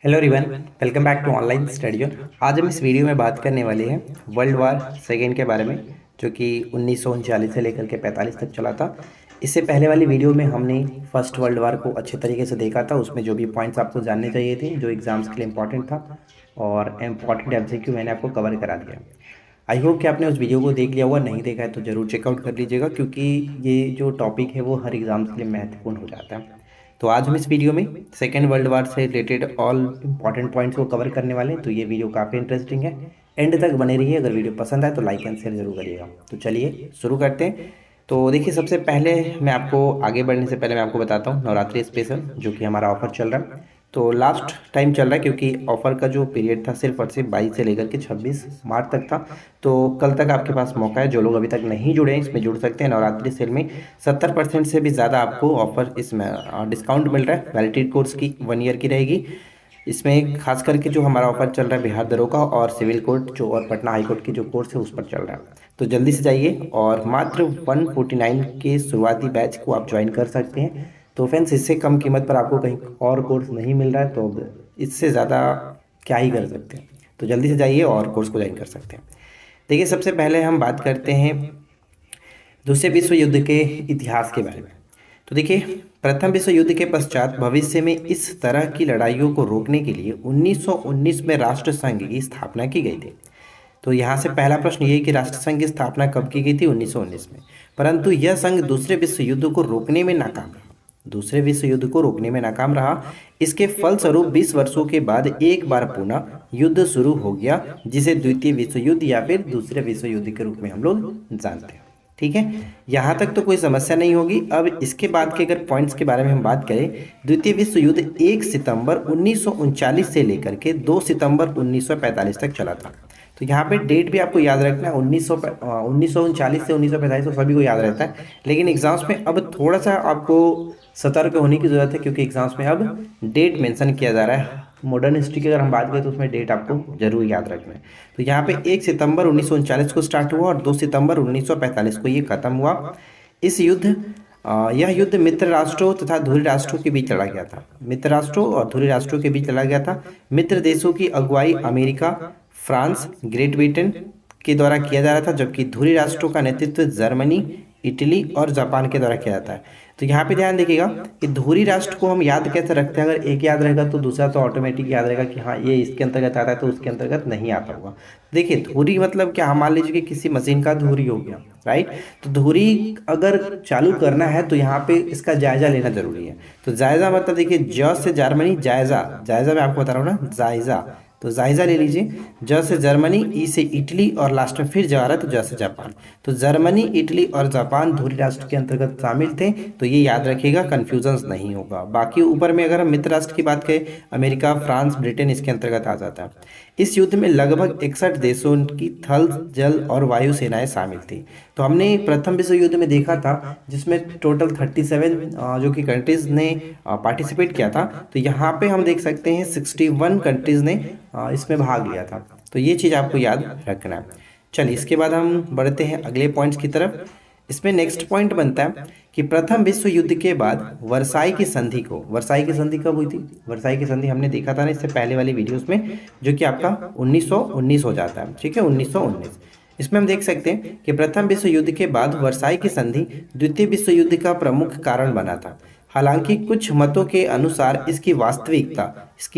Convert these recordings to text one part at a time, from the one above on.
Hello everyone, welcome back to online study. आज हम इस वीडियो में बात करने वाले हैं वर्ल्ड वार सेकेंड के बारे में, जो कि 1939 से लेकर के 45 तक चला था। इससे पहले वाली वीडियो में हमने फर्स्ट वर्ल्ड वार को अच्छे तरीके से देखा था। उसमें जो भी पॉइंट्स आपको जानने चाहिए थे, जो एग्जाम्स के लिए इंपॉर्टेंट था और इम्पॉर्टेंट एमसीक्यू मैंने आपको कवर करा दिया। आई होप कि आपने उस वीडियो को देख लिया हुआ, नहीं देखा है तो ज़रूर चेकआउट कर लीजिएगा, क्योंकि ये जो टॉपिक है वो हर एग्ज़ाम्स के लिए महत्वपूर्ण हो जाता है। तो आज हम इस वीडियो में सेकेंड वर्ल्ड वार से रिलेटेड ऑल इंपॉर्टेंट पॉइंट्स को कवर करने वाले हैं। तो ये वीडियो काफ़ी इंटरेस्टिंग है, एंड तक बने रहिए। अगर वीडियो पसंद आए तो लाइक एंड शेयर जरूर करिएगा। तो चलिए शुरू करते हैं। तो देखिए, सबसे पहले मैं आपको आगे बढ़ने से पहले मैं आपको बताता हूँ नवरात्रि स्पेशल, जो कि हमारा ऑफर चल रहा है। तो लास्ट टाइम चल रहा है, क्योंकि ऑफर का जो पीरियड था सिर्फ और सिर्फ 22 से लेकर के 26 मार्च तक था। तो कल तक आपके पास मौका है। जो लोग अभी तक नहीं जुड़े हैं इसमें जुड़ सकते हैं। नवरात्रि सेल में 70% से भी ज़्यादा आपको ऑफर इसमें डिस्काउंट मिल रहा है। वैलिडिटी कोर्स की 1 ईयर की रहेगी। इसमें खास करके जो हमारा ऑफर चल रहा है बिहार दरोगा और सिविल कोर्ट जो और पटना हाई कोर्ट की जो कोर्स है उस पर चल रहा है। तो जल्दी से जाइए और मात्र 149 के शुरुआती बैच को आप ज्वाइन कर सकते हैं। तो फ्रेंड्स, इससे कम कीमत पर आपको कहीं और कोर्स नहीं मिल रहा है, तो इससे ज़्यादा क्या ही कर सकते हैं। तो जल्दी से जाइए और कोर्स को ज्वाइन कर सकते हैं। देखिए, सबसे पहले हम बात करते हैं दूसरे विश्व युद्ध के इतिहास के बारे में। तो देखिए, प्रथम विश्व युद्ध के पश्चात भविष्य में इस तरह की लड़ाइयों को रोकने के लिए 1919 में राष्ट्रसंघ की स्थापना की गई थी। तो यहाँ से पहला प्रश्न ये है कि राष्ट्रसंघ की स्थापना कब की गई थी? 1919 में। परंतु यह संघ दूसरे विश्व युद्ध को रोकने में नाकाम रहा। दूसरे विश्व युद्ध को रोकने में नाकाम रहा। इसके फलस्वरूप 20 वर्षों के बाद एक बार पुनः युद्ध शुरू हो गया, जिसे द्वितीय विश्व युद्ध या फिर दूसरे विश्व युद्ध के रूप में हम लोग जानते हैं। ठीक है, यहाँ तक तो कोई समस्या नहीं होगी। अब इसके बाद के अगर पॉइंट्स के बारे में हम बात करें, द्वितीय विश्व युद्ध 1 सितंबर 1939 से लेकर के 2 सितंबर 1945 तक चला था। तो यहाँ पे डेट भी आपको याद रखना है। 1939 से 1945 तो सभी को याद रहता है, लेकिन एग्जाम्स में अब थोड़ा सा आपको सतर्क होने की ज़रूरत है, क्योंकि एग्जाम्स में अब डेट मेंशन किया जा रहा है। मॉडर्न हिस्ट्री की अगर हम बात करें तो उसमें डेट आपको जरूर याद रखना है। तो यहाँ पे 1 सितंबर 1939 को स्टार्ट हुआ और 2 सितंबर 1945 को ये खत्म हुआ। यह युद्ध मित्र राष्ट्रों तथा धुरी राष्ट्रों के बीच लड़ा गया था। मित्र राष्ट्रों और धुरी राष्ट्रों के बीच लड़ा गया था। मित्र देशों की अगुवाई अमेरिका, फ्रांस, ग्रेट ब्रिटेन के द्वारा किया जा रहा था, जबकि धुरी राष्ट्रों का नेतृत्व जर्मनी, इटली और जापान के द्वारा किया जाता है। तो यहाँ पे ध्यान देखिएगा कि धुरी राष्ट्र को हम याद कैसे रखते हैं। अगर एक याद रहेगा तो दूसरा तो ऑटोमेटिक याद रहेगा कि हाँ ये इसके अंतर्गत आता है, तो उसके अंतर्गत नहीं आता होगा। देखिए, धुरी मतलब क्या? हम मान लीजिए कि किसी मशीन का धुरी हो गया, राइट। तो धुरी अगर चालू करना है तो यहाँ पे इसका जायजा लेना जरूरी है। तो जायजा मतलब देखिए, ज से जर्मनी, जायजा, जायजा मैं आपको बता रहा हूँ ना, जायजा। तो जायजा ले लीजिए। ज से जर्मनी, ई से इटली और लास्ट में फिर जा रहा है तो ज से जापान। तो जर्मनी, इटली और जापान धुरी राष्ट्र के अंतर्गत शामिल थे। तो ये याद रखिएगा, कन्फ्यूजन नहीं होगा। बाकी ऊपर में अगर हम मित्र राष्ट्र की बात करें, अमेरिका, फ्रांस, ब्रिटेन इसके अंतर्गत आ जाता है। इस युद्ध में लगभग 61 देशों की थल, जल और वायु सेनाएं शामिल थी। तो हमने प्रथम विश्व युद्ध में देखा था, जिसमें टोटल 37 जो कि कंट्रीज ने पार्टिसिपेट किया था। तो यहाँ पे हम देख सकते हैं 61 कंट्रीज ने इसमें भाग लिया था। तो ये चीज़ आपको याद रखना है। चलिए, इसके बाद हम बढ़ते हैं अगले पॉइंट्स की तरफ। इसमें नेक्स्ट पॉइंट बनता है कि प्रथम विश्व युद्ध के बाद वर्साई की संधि कब हुई थी? वर्साई की संधि हमने देखा था ना इससे पहले वाली वीडियोस में, जो कि आपका 1919 हो जाता है। ठीक है, 1919। इसमें हम देख सकते हैं कि प्रथम विश्व युद्ध के बाद वर्साई की संधि द्वितीय विश्व युद्ध का प्रमुख कारण बना था। हालांकि कुछ मतों के अनुसार इसकी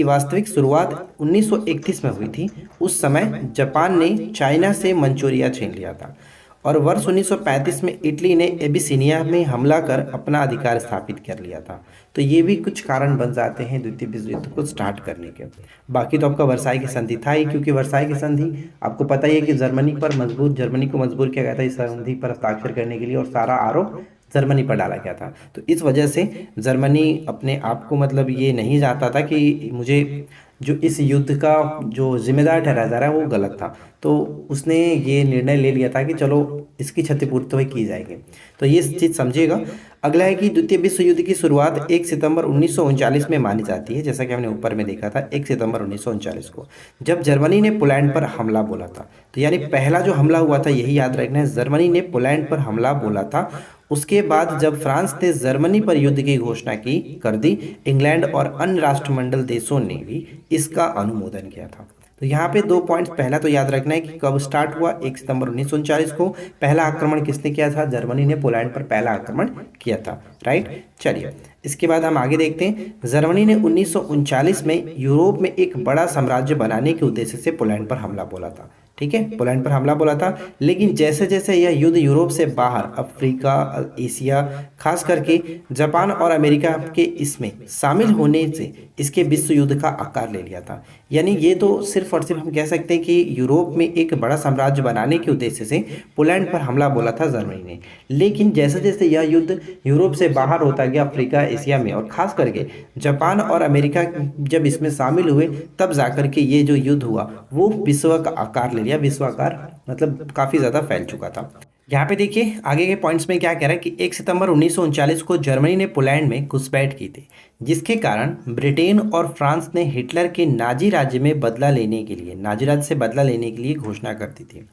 वास्तविक शुरुआत 1931 में हुई थी। उस समय जापान ने चाइना से मंचूरिया छीन लिया था और वर्ष 1935 में इटली ने एबिसिनिया में हमला कर अपना अधिकार स्थापित कर लिया था। तो ये भी कुछ कारण बन जाते हैं द्वितीय विश्व युद्ध को स्टार्ट करने के। बाकी तो आपका वर्साई की संधि था ही, क्योंकि वर्साई की संधि आपको पता ही है कि जर्मनी को मजबूर किया गया था इस संधि पर हस्ताक्षर करने के लिए, और सारा आरोप जर्मनी पर डाला गया था। तो इस वजह से जर्मनी अपने आप को मतलब ये नहीं चाहता था कि मुझे जो इस युद्ध का जो जिम्मेदार ठहराया जा रहा है वो गलत था। तो उसने ये निर्णय ले लिया था कि चलो इसकी क्षतिपूर्ति तो की जाएगी। तो ये चीज़ समझिएगा। अगला है कि द्वितीय विश्व युद्ध की शुरुआत 1 सितंबर 1939 में मानी जाती है, जैसा कि हमने ऊपर में देखा था 1 सितंबर 1939 को, जब जर्मनी ने पोलैंड पर हमला बोला था। तो यानी पहला जो हमला हुआ था, यही याद रखना है, जर्मनी ने पोलैंड पर हमला बोला था उसके बाद जब फ्रांस ने जर्मनी पर युद्ध की घोषणा की कर दी, इंग्लैंड और अन्य राष्ट्रमंडल देशों ने भी इसका अनुमोदन किया था। तो यहाँ पे 2 पॉइंट्स पहला तो याद रखना है कि कब स्टार्ट हुआ, 1 सितंबर 1939 को। पहला आक्रमण किसने किया था? जर्मनी ने पोलैंड पर पहला आक्रमण किया था, राइट। चलिए इसके बाद हम आगे देखते हैं। जर्मनी ने 1939 में यूरोप में एक बड़ा साम्राज्य बनाने के उद्देश्य से पोलैंड पर हमला बोला था, ठीक है, पोलैंड पर हमला बोला था। लेकिन जैसे जैसे यह युद्ध यूरोप से बाहर अफ्रीका, एशिया, खास करके जापान और अमेरिका के इसमें शामिल होने से इसके विश्व युद्ध का आकार ले लिया था। यानी ये तो सिर्फ और सिर्फ हम कह सकते हैं कि यूरोप में एक बड़ा साम्राज्य बनाने के उद्देश्य से पोलैंड पर हमला बोला था जर्मनी ने। लेकिन जैसे जैसे यह युद्ध यूरोप से बाहर होता गया अफ्रीका, एशिया में, और खास करके जापान और अमेरिका जब इसमें शामिल हुए, तब जाकर के ये जो युद्ध हुआ वो विश्व का आकार ले लिया। विश्व आकार मतलब काफ़ी ज़्यादा फैल चुका था। यहाँ पे देखिए आगे के पॉइंट्स में क्या कह रहा है कि 1 सितंबर 1939 को जर्मनी ने पोलैंड में घुसपैठ की थी, जिसके कारण ब्रिटेन और फ्रांस ने हिटलर के नाजी राज्य में बदला लेने के लिए, नाजी राज्य से बदला लेने के लिए घोषणा कर दी थी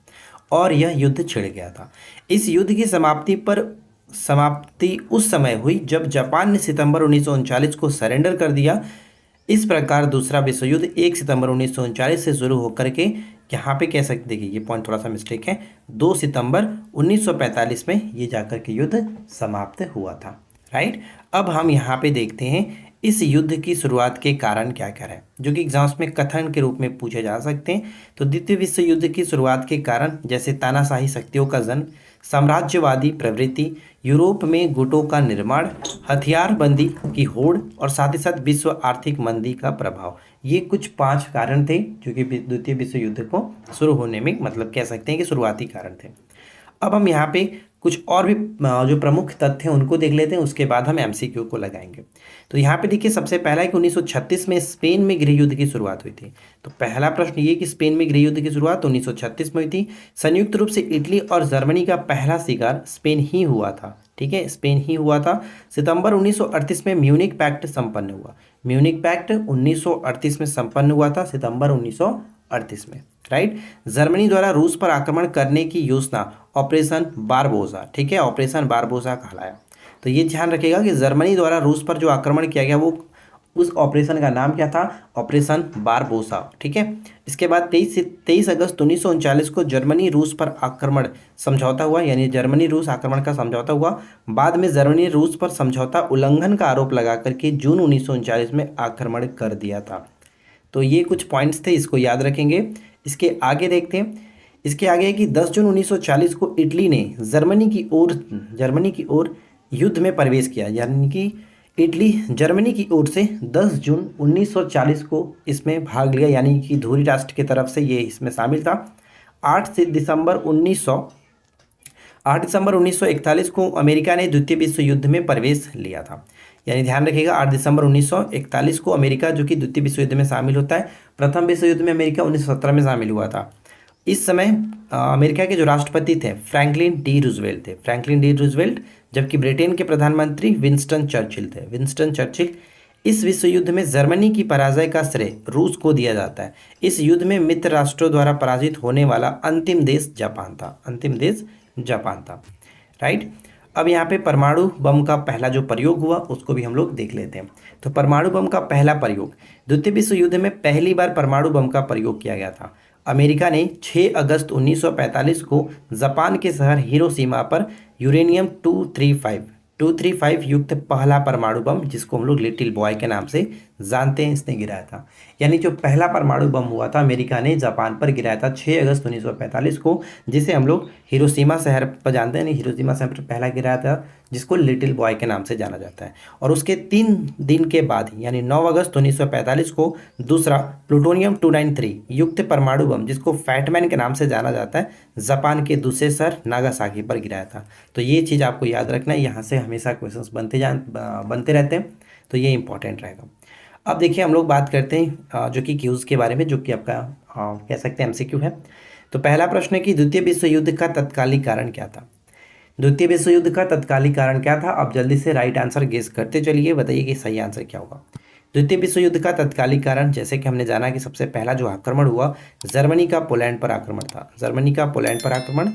और यह युद्ध छिड़ गया था। इस युद्ध की समाप्ति उस समय हुई जब जापान ने सितंबर 1939 को सरेंडर कर दिया। इस प्रकार दूसरा विश्व युद्ध 1 सितंबर 1939 से शुरू होकर के, यहाँ पे कह सकते, देखिए ये पॉइंट थोड़ा सा मिस्टेक है, 2 सितंबर 1945 में ये जाकर के युद्ध समाप्त हुआ था, राइट। अब हम यहाँ पे देखते हैं इस युद्ध की शुरुआत के कारण क्या क्या है, जो कि एग्जाम्स में कथन के रूप में पूछे जा सकते हैं। तो द्वितीय विश्व युद्ध की शुरुआत के कारण जैसे तानाशाही शक्तियों का जन्म, साम्राज्यवादी प्रवृत्ति, यूरोप में गुटों का निर्माण, हथियारबंदी की होड़ और साथ ही साथ विश्व आर्थिक मंदी का प्रभाव, ये कुछ 5 कारण थे जो कि द्वितीय विश्व युद्ध को शुरू होने में, मतलब कह सकते हैं कि शुरुआती कारण थे। अब हम यहाँ पे कुछ और भी जो प्रमुख तथ्य हैं उनको देख लेते हैं, उसके बाद हम एमसीक्यू को लगाएंगे। तो यहाँ पे देखिए सबसे पहला है कि 1936 में स्पेन में गृह युद्ध की शुरुआत हुई थी। तो पहला प्रश्न ये कि स्पेन में गृह युद्ध की शुरुआत 1936 में हुई थी। संयुक्त रूप से इटली और जर्मनी का पहला शिकार स्पेन ही हुआ था, ठीक है, स्पेन ही हुआ था। सितंबर 1938 में म्यूनिक पैक्ट संपन्न हुआ। म्यूनिक पैक्ट 1938 में संपन्न हुआ था, सितंबर 1938 में, राइट। जर्मनी द्वारा रूस पर आक्रमण करने की योजना ऑपरेशन बारबोसा, ठीक है, ऑपरेशन बारबोसा कहलाया। तो ये ध्यान रखिएगा कि जर्मनी द्वारा रूस पर जो आक्रमण किया गया वो उस ऑपरेशन का नाम क्या था? ऑपरेशन बारबोसा, ठीक है। इसके बाद 23 अगस्त 1939 को जर्मनी रूस पर आक्रमण समझौता हुआ, यानी जर्मनी रूस आक्रमण का समझौता हुआ। बाद में जर्मनी रूस पर समझौता उल्लंघन का आरोप लगा करके जून 1939 में आक्रमण कर दिया था। तो ये कुछ पॉइंट्स थे, इसको याद रखेंगे। इसके आगे देखते हैं, इसके आगे है कि 10 जून 1940 को इटली ने जर्मनी की ओर युद्ध में प्रवेश किया, यानी कि इटली जर्मनी की ओर से 10 जून 1940 को इसमें भाग लिया, यानी कि धुरी राष्ट्र की तरफ से ये इसमें शामिल था। 8 दिसंबर 1941 को अमेरिका ने द्वितीय विश्व युद्ध में प्रवेश लिया था, यानी ध्यान रखिएगा 8 दिसंबर 1941 को अमेरिका जो कि द्वितीय विश्व युद्ध में शामिल होता है। प्रथम विश्व युद्ध में अमेरिका 1917 में शामिल हुआ था। इस समय अमेरिका के जो राष्ट्रपति थे फ्रैंकलिन डी रूजवेल्ट, जबकि ब्रिटेन के प्रधानमंत्री विंस्टन चर्चिल थे। इस विश्व युद्ध में जर्मनी की पराजय का श्रेय रूस को दिया जाता है। इस युद्ध में मित्र राष्ट्रों द्वारा पराजित होने वाला अंतिम देश जापान था, राइट। अब यहाँ पे परमाणु बम का पहला जो प्रयोग हुआ उसको भी हम लोग देख लेते हैं। तो परमाणु बम का पहला प्रयोग, द्वितीय विश्व युद्ध में पहली बार परमाणु बम का प्रयोग किया गया था। अमेरिका ने 6 अगस्त 1945 को जापान के शहर हिरोशिमा पर यूरेनियम 235 युक्त पहला परमाणु बम, जिसको हम लोग लिटिल बॉय के नाम से जानते हैं, इसने गिराया था। यानी जो पहला परमाणु बम हुआ था अमेरिका ने जापान पर गिराया था 6 अगस्त 1945 को, जिसे हम लोग हिरोशिमा शहर पर जानते हैं। हिरोशिमा शहर पर पहला गिराया था, जिसको लिटिल बॉय के नाम से जाना जाता है। और उसके 3 दिन के बाद यानी 9 अगस्त 1945 को दूसरा प्लूटोनियम 293 युक्त परमाणु बम, जिसको फैटमैन के नाम से जाना जाता है, जापान के दूसरे शहर नागासाकी पर गिराया था। तो ये चीज़ आपको याद रखना है, यहाँ से हमेशा क्वेश्चंस बनते रहते हैं, तो ये इंपॉर्टेंट रहेगा। अब देखिए हम लोग बात करते हैं जो कि क्यूज़ के बारे में, जो कि आपका कह सकते हैं एमसीक्यू है। तो पहला प्रश्न है कि द्वितीय विश्व युद्ध का तत्कालिक कारण क्या था? द्वितीय विश्व युद्ध का तत्कालिक कारण क्या था? आप जल्दी से राइट आंसर गेस करते चलिए, बताइए कि सही आंसर क्या होगा। द्वितीय विश्व युद्ध का तत्कालिक कारण, जैसे कि हमने जाना कि सबसे पहला जो आक्रमण हुआ जर्मनी का पोलैंड पर आक्रमण था।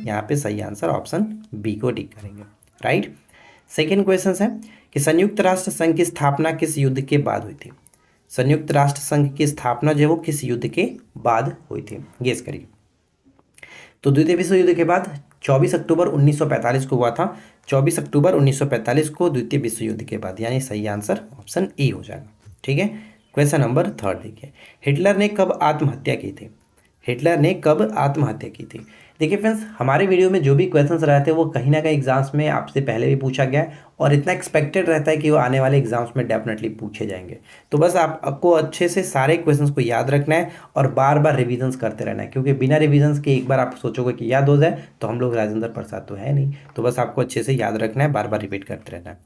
यहाँ पे सही आंसर ऑप्शन बी को टिक करेंगे, राइट। सेकेंड क्वेश्चन है कि संयुक्त राष्ट्र संघ की स्थापना किस युद्ध के बाद हुई थी। संयुक्त राष्ट्र संघ की स्थापना जो है वो किस युद्ध के बाद हुई थी, गेस करिए। तो द्वितीय विश्व युद्ध के बाद 24 अक्टूबर 1945 को हुआ था। 24 अक्टूबर 1945 को द्वितीय विश्व युद्ध के बाद, यानी सही आंसर ऑप्शन ए हो जाएगा। ठीक है, क्वेश्चन नंबर 3 देखिए, हिटलर ने कब आत्महत्या की थी। हिटलर ने कब आत्महत्या की थी। देखिए फ्रेंड्स, हमारे वीडियो में जो भी क्वेश्चंस रहते हैं वो कहीं ना कहीं एग्जाम्स में आपसे पहले भी पूछा गया है और इतना एक्सपेक्टेड रहता है कि वो आने वाले एग्जाम्स में डेफिनेटली पूछे जाएंगे। तो बस आपको अच्छे से सारे क्वेश्चंस को याद रखना है और बार बार रिविजन्स करते रहना है, क्योंकि बिना रिविजन्स के एक बार आप सोचोगे कि याद हो जाए तो हम लोग राजेंद्र प्रसाद तो है नहीं। तो बस आपको अच्छे से याद रखना है, बार बार रिपीट करते रहना है।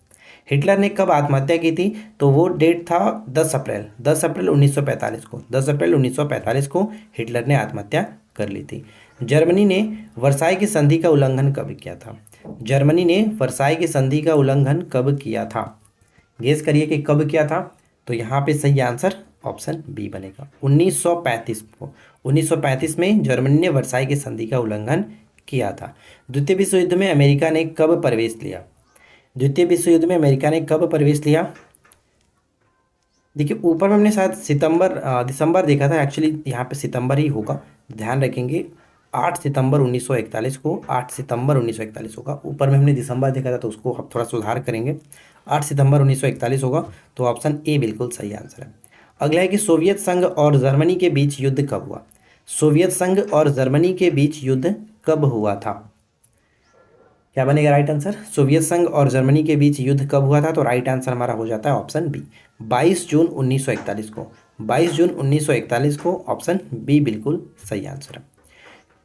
हिटलर ने कब आत्महत्या की थी, तो वो डेट था 10 अप्रैल 1945 को। 10 अप्रैल 1945 को हिटलर ने आत्महत्या कर ली थी। जर्मनी ने वर्साई की संधि का उल्लंघन कब किया था। जर्मनी ने वर्साई की संधि का उल्लंघन कब किया था, गेस करिए कि कब किया था। तो यहाँ पे सही आंसर ऑप्शन बी बनेगा, 1935 को। 1935 में जर्मनी ने वर्साई की संधि का उल्लंघन किया था। द्वितीय विश्व युद्ध में अमेरिका ने कब प्रवेश लिया। द्वितीय विश्व युद्ध में अमेरिका ने कब प्रवेश लिया। देखिए ऊपर में हमने शायद दिसंबर देखा था, एक्चुअली यहाँ पे सितंबर ही होगा, ध्यान रखेंगे। 8 सितंबर 1941 को, 8 सितंबर 1941 होगा। ऊपर में हमने दिसंबर देखा था तो उसको अब थोड़ा सुधार करेंगे, 8 सितंबर 1941 होगा। तो ऑप्शन ए बिल्कुल सही आंसर है। अगला है कि सोवियत संघ और जर्मनी के बीच युद्ध कब हुआ। सोवियत संघ और जर्मनी के बीच युद्ध कब हुआ था, क्या बनेगा राइट आंसर। सोवियत संघ और जर्मनी के बीच युद्ध कब हुआ था, तो राइट आंसर हमारा हो जाता है ऑप्शन बी, 22 जून 1941 को। 22 जून 1941 को, ऑप्शन बी बिल्कुल सही आंसर है।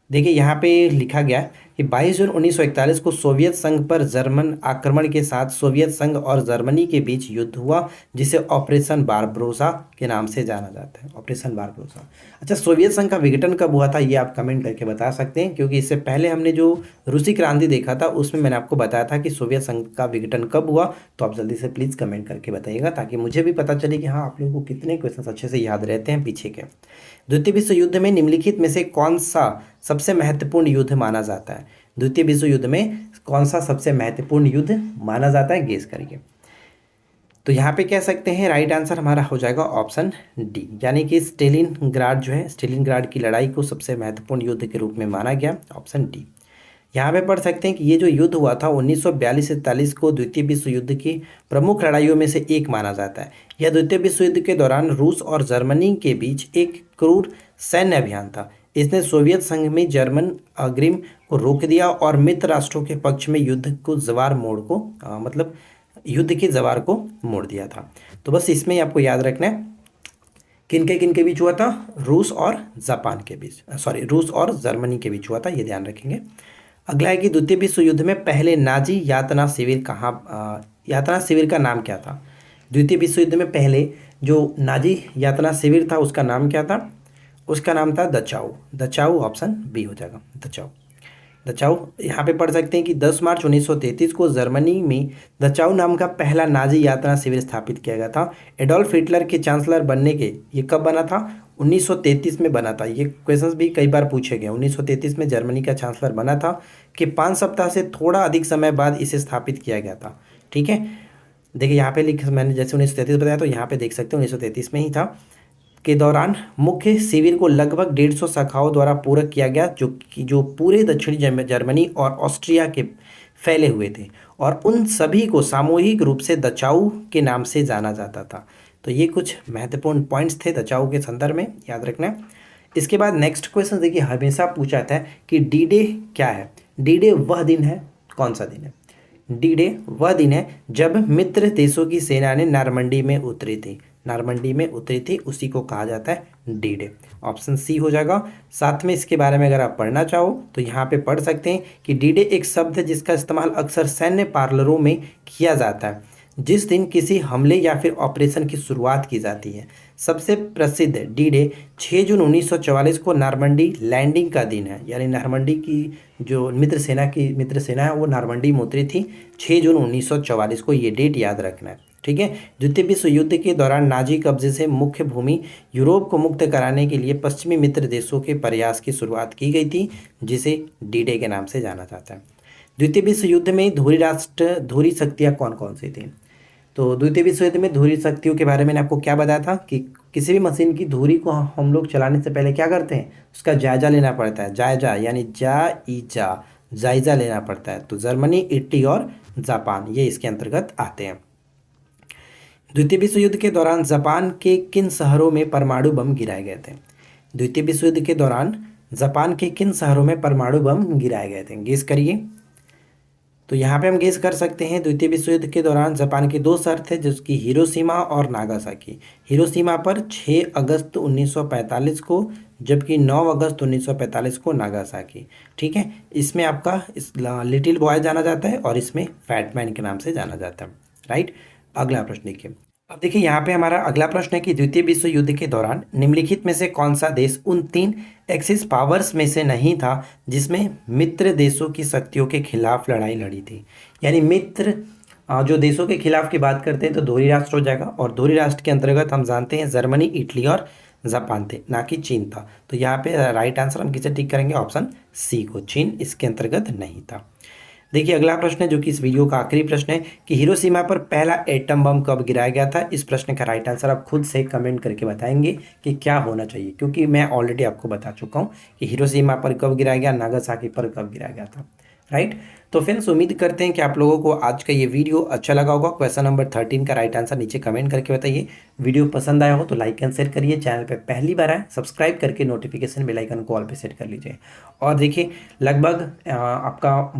देखिए यहाँ पे लिखा गया कि 22 जून 1941 को सोवियत संघ पर जर्मन आक्रमण के साथ सोवियत संघ और जर्मनी के बीच युद्ध हुआ, जिसे ऑपरेशन बारबरोसा के नाम से जाना जाता है। Operation Barbarossa. अच्छा, सोवियत संघ का विघटन कब हुआ था, ये आप कमेंट करके बता सकते हैं, क्योंकि इससे पहले हमने जो रूसी क्रांति देखा था उसमें मैंने आपको बताया था कि सोवियत संघ का विघटन कब हुआ। तो आप जल्दी से प्लीज़ कमेंट करके बताइएगा, ताकि मुझे भी पता चले कि हाँ आप लोगों को कितने क्वेश्चन अच्छे से याद रहते हैं पीछे के। द्वितीय विश्व युद्ध में निम्नलिखित में से कौन सा सबसे महत्वपूर्ण युद्ध माना जाता है। द्वितीय विश्व युद्ध में कौन सा सबसे महत्वपूर्ण युद्ध माना जाता है, गेस करिए। तो यहाँ पे कह सकते हैं राइट आंसर हमारा हो जाएगा ऑप्शन डी, यानी कि स्टेलिनग्राड जो है, स्टेलिनग्राड की लड़ाई को सबसे महत्वपूर्ण युद्ध के रूप में माना गया, ऑप्शन डी। यहाँ पे पढ़ सकते हैं कि ये जो युद्ध हुआ था 1942 से 43 को द्वितीय विश्व युद्ध की प्रमुख लड़ाइयों में से एक माना जाता है। यह द्वितीय विश्व युद्ध के दौरान रूस और जर्मनी के बीच एक क्रूर सैन्य अभियान था। इसने सोवियत संघ में जर्मन अग्रिम को रोक दिया और मित्र राष्ट्रों के पक्ष में युद्ध के जवार को मोड़ दिया था। तो बस इसमें ही आपको याद रखना है किन के बीच हुआ था, रूस और जर्मनी के बीच हुआ था, ये ध्यान रखेंगे। अगला है कि द्वितीय विश्व युद्ध में पहले नाजी यातना शिविर यातना शिविर का नाम क्या था। द्वितीय विश्व युद्ध में पहले जो नाजी यातना शिविर था उसका नाम क्या था, उसका नाम था दचाऊ। दचाऊ ऑप्शन बी हो जाएगा, दचाऊ। यहाँ पे पढ़ सकते हैं कि 10 मार्च 1933 को जर्मनी में दचाऊ नाम का पहला नाजी यातना शिविर स्थापित किया गया था। एडोल्फ हिटलर के चांसलर बनने के ये कब बना था, 1933 में बना था। ये क्वेश्चंस भी कई बार पूछे गए। 1933 में जर्मनी का चांसलर बना था कि 5 सप्ताह से थोड़ा अधिक समय बाद इसे स्थापित किया गया था। ठीक है, देखिए यहाँ पे मैंने जैसे 1933 बताया, तो यहाँ पे देख सकते हैं 1933 में ही था। के दौरान मुख्य शिविर को लगभग 150 शाखाओं द्वारा पूरा किया गया, जो पूरे दक्षिणी जर्मनी और ऑस्ट्रिया के फैले हुए थे, और उन सभी को सामूहिक रूप से दचाऊ के नाम से जाना जाता था। तो ये कुछ महत्वपूर्ण पॉइंट्स थे दचाऊ के संदर्भ में, याद रखना। इसके बाद नेक्स्ट क्वेश्चन देखिए, हमेशा पूछा था कि डी डे क्या है। डी डे वह दिन है, कौन सा दिन है। डी डे वह दिन है जब मित्र देशों की सेना ने नॉर्मंडी में उतरी थी, उसी को कहा जाता है डी डे। ऑप्शन सी हो जाएगा। साथ में इसके बारे में अगर आप पढ़ना चाहो तो यहाँ पे पढ़ सकते हैं कि डी डे एक शब्द है जिसका इस्तेमाल अक्सर सैन्य पार्लरों में किया जाता है जिस दिन किसी हमले या फिर ऑपरेशन की शुरुआत की जाती है। सबसे प्रसिद्ध डी डे 6 जून 1944 को नॉर्मंडी लैंडिंग का दिन है, यानी नॉर्मंडी की जो मित्र सेना है वो नॉर्मंडी में उतरी थी 6 जून 1944 को, ये डेट याद रखना है। ठीक है, द्वितीय विश्व युद्ध के दौरान नाजी कब्जे से मुख्य भूमि यूरोप को मुक्त कराने के लिए पश्चिमी मित्र देशों के प्रयास की शुरुआत की गई थी, जिसे डी डे के नाम से जाना जाता है। द्वितीय विश्व युद्ध में धुरी शक्तियाँ कौन कौन सी थी? तो द्वितीय विश्व युद्ध में धुरी शक्तियों के बारे में मैंने आपको क्या बताया था कि किसी भी मशीन की धुरी को हम लोग चलाने से पहले क्या करते हैं, उसका जायजा लेना पड़ता है। जायजा यानी जायजा लेना पड़ता है। तो जर्मनी, इटली और जापान ये इसके अंतर्गत आते हैं। द्वितीय विश्व युद्ध के दौरान जापान के किन शहरों में परमाणु बम गिराए गए थे? द्वितीय विश्व युद्ध के दौरान जापान के किन शहरों में परमाणु बम गिराए गए थे? गेस करिए। तो यहाँ पे हम गेस कर सकते हैं द्वितीय विश्व युद्ध के दौरान जापान के 2 शहर थे, जिसकी हिरोशिमा और नागासाकी। हिरोशिमा पर 6 अगस्त 1945 को, जबकि 9 अगस्त 1945 को नागासाकी। ठीक है, इसमें आपका लिटिल बॉय जाना जाता है और इसमें फैटमैन के नाम से जाना जाता है। राइट, अगला प्रश्न देखिए। अब देखिए यहाँ पे हमारा अगला प्रश्न है कि द्वितीय विश्व युद्ध के दौरान निम्नलिखित में से कौन सा देश उन 3 एक्सिस पावर्स में से नहीं था जिसमें मित्र देशों की शक्तियों के खिलाफ लड़ाई लड़ी थी? यानी मित्र जो देशों के खिलाफ की बात करते हैं तो दोहरी राष्ट्र हो जाएगा, और दोहरी राष्ट्र के अंतर्गत हम जानते हैं जर्मनी, इटली और जापान थे, ना कि चीन था। तो यहाँ पे राइट आंसर हम किसे टिक करेंगे? ऑप्शन सी को, चीन इसके अंतर्गत नहीं था। देखिए अगला प्रश्न है जो कि इस वीडियो का आखिरी प्रश्न है कि हिरोशिमा पर पहला एटम बम कब गिराया गया था? इस प्रश्न का राइट आंसर आप खुद से कमेंट करके बताएंगे कि क्या होना चाहिए, क्योंकि मैं ऑलरेडी आपको बता चुका हूँ कि हिरोशिमा पर कब गिराया गया, नागासाकी पर कब गिराया गया था। राइट, तो फ्रेंड्स उम्मीद करते हैं कि आप लोगों को आज का ये वीडियो अच्छा लगा होगा। क्वेश्चन नंबर 13 का राइट आंसर नीचे कमेंट करके बताइए। वीडियो पसंद आया हो तो लाइक एंड शेयर करिए। चैनल पे पहली बार आए सब्सक्राइब करके नोटिफिकेशन बेल आइकन को ऑल पे सेट कर लीजिए। और देखिए लगभग आपका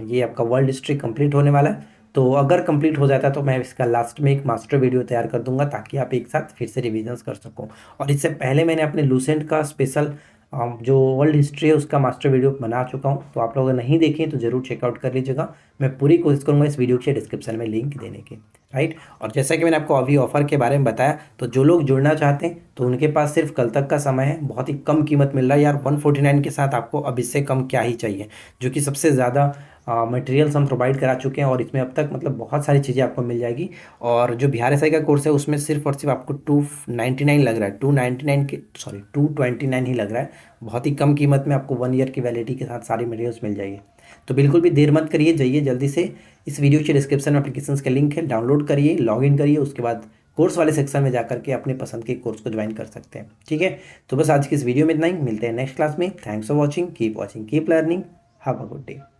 ये आपका वर्ल्ड हिस्ट्री कंप्लीट होने वाला है। तो अगर कंप्लीट हो जाता है तो मैं इसका लास्ट में एक मास्टर वीडियो तैयार कर दूंगा ताकि आप एक साथ फिर से रिविजन्स कर सको। और इससे पहले मैंने अपने लूसेंट का स्पेशल जो वर्ल्ड हिस्ट्री है उसका मास्टर वीडियो बना चुका हूँ, तो आप लोग अगर नहीं देखें तो ज़रूर चेकआउट कर लीजिएगा। मैं पूरी कोशिश करूँगा इस वीडियो के डिस्क्रिप्शन में लिंक देने की। राइट, और जैसा कि मैंने आपको अभी ऑफर के बारे में बताया, तो जो लोग जुड़ना चाहते हैं तो उनके पास सिर्फ कल तक का समय है। बहुत ही कम कीमत मिल रहा है यार, 149 के साथ आपको अब इससे कम क्या ही चाहिए, जो कि सबसे ज़्यादा मटेरियल्स हम प्रोवाइड करा चुके हैं। और इसमें अब तक मतलब बहुत सारी चीज़ें आपको मिल जाएगी। और जो बिहार एसआई का कोर्स है उसमें सिर्फ और सिर्फ आपको 299 लग रहा है, 229 ही लग रहा है। बहुत ही कम कीमत में आपको 1 ईयर की वैलिडिटी के साथ सारी मटेरियल्स मिल जाएगी। तो बिल्कुल भी देर मत करिए, जाइए जल्दी से इस वीडियो के डिस्क्रिप्शन में एप्लीकेशंस का लिंक है, डाउनलोड करिए, लॉगिन करिए, उसके बाद कोर्स वाले सेक्शन में जाकर के अपने पसंद के कोर्स को ज्वाइन कर सकते हैं। ठीक है, तो बस आज की इस वीडियो में इतना ही। मिलते हैं नेक्स्ट क्लास में। Thanks for watching, keep learning, have a good day.